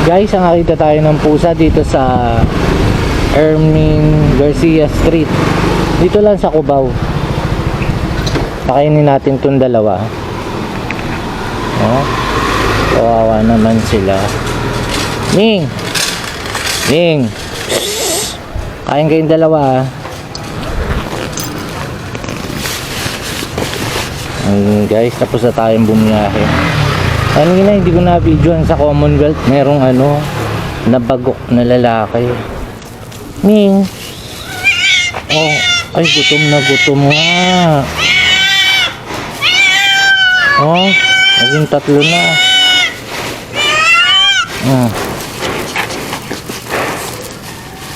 Guys, nakakita tayo ng pusa dito sa Erming Garcia Street. Dito lang sa Cubao. Pakainin natin itong dalawa. Oh, kawawa naman sila. Ming! Ming! Kain kayong dalawa. Guys, tapos na tayong bumiyahe. Kanina hindi ko na-videoan sa Commonwealth. Merong nabagok na lalaki. Ming! Oh, ay gutom na gutom nga. Oh, naging tatlo na.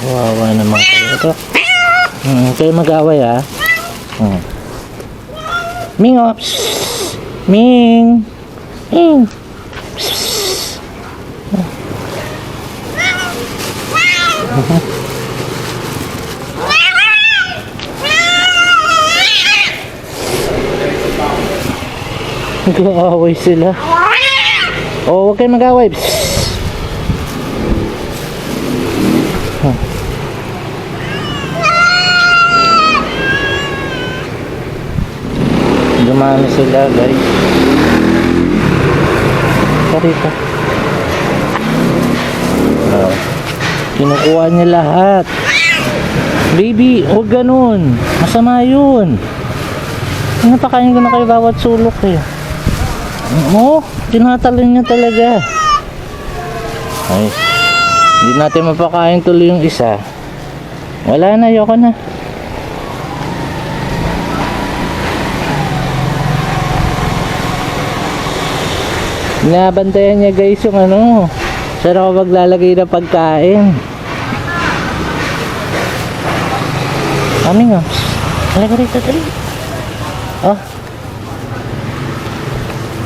Wawa naman kayo. Ito. Kayo mag-away ha. Ming oh. Ming. Ming. Nag-aaway sila. Oh, huwag kayo mag-aaway. Dumami sila, guys. Parito. Kinukuha niya lahat. Baby, huwag ganun. Masama yun. Napakain ko na kayo bawat sulok eh. Oh, tinatalon niya talaga. Ay, hindi natin mapakain tuloy yung isa. Wala na, ayoko na. Binabantayan niya guys yung saan ako maglalagay ng pagkain. Kami nga. Halika rito, dali. Oh.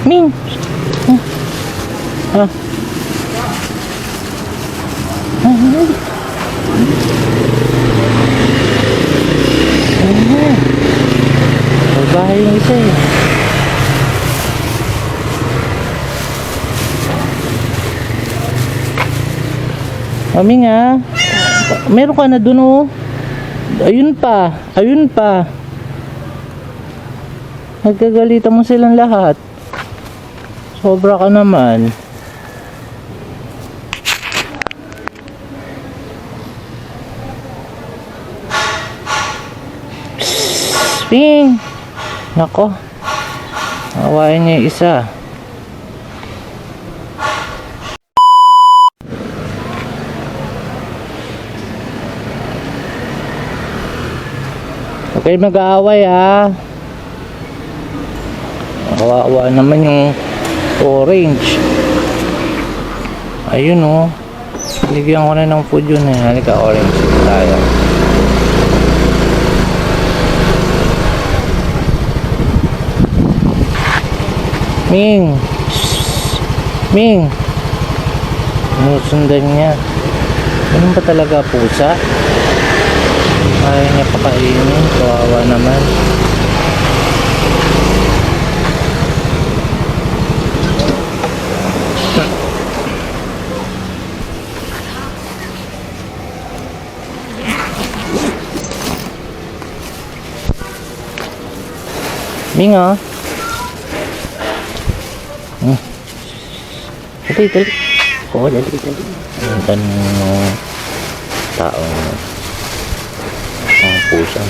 Ming. Ah. Babae yung isa eh. Mami nga. Meron ka na dun oh. Ayun pa. Ayun pa. Nagkagalitan mo silang lahat. Sobra ka naman. Ping! Nako. Awayin niya yung isa. Okay, mag-aaway ha. Kawawa naman yung orange. Ayun oh. Bigyan ko na ng food yun eh. Halika, orange tayo. Ming! Ming! Sinusundan niya. Ganun ba talaga pusa? Ayaw niya pakainin. Kawawa naman. Ming oh. Dali, dali. Oo, dali, dali. Ang tanong taong pusa.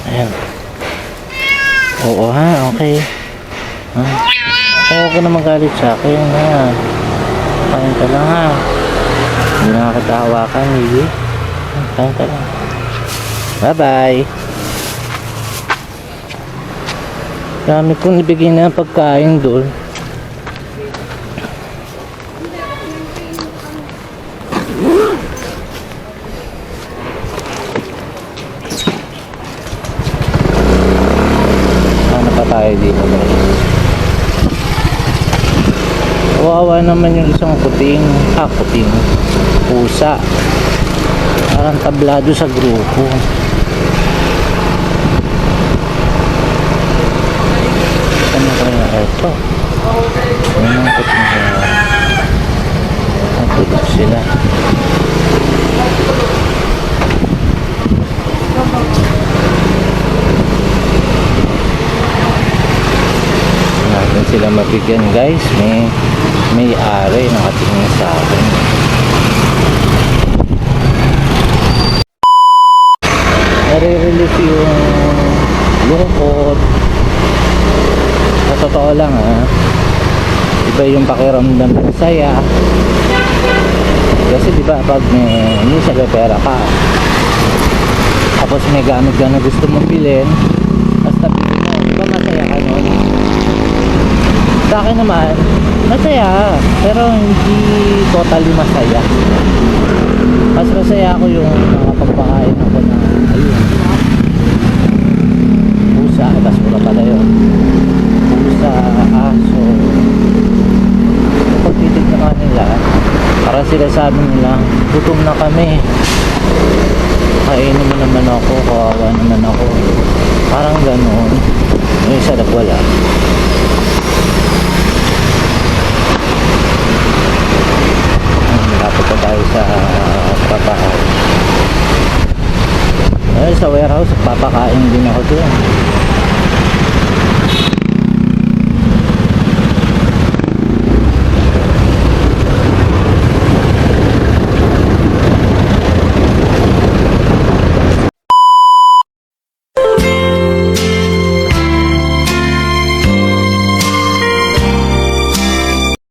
Ayan. Oo ha, okay. Huwag ka na magalit sa akin ha. Kain ka lang ha. Hindi na nakatawa ka, Miggy. Kain ka lang. Bye-bye. Dami kong ibigay na pagkain doon. Ano pa tayo dito guys? Kawawa naman yung isang puting pusa. Parang tablado sa grupo. Ano kaya ito? Ano sila mabigyan guys. May ari nakatingin sa akin. Nare-relief yung lungkot. Sa totoo lang iba yung pakiramdam ng saya. Kasi di ba pag minsan may pera ka, tapos may gamit ka na gusto mong bilhin, basta bilhin mo, di ba masaya ka nun? Sa akin naman, masaya, pero hindi totally masaya. Mas masaya ako yung nakapagpakain ako na ayun, pusa, basura pala yun, pusa, aso. Kapag titignan ka nila, para sila sabi nila, gutom na kami, kainin mo naman ako, kawawa naman ako, parang ganoon. Yung isa nagwala. Tapos pa tayo sa papakain. Sa warehouse, papakain din ako doon.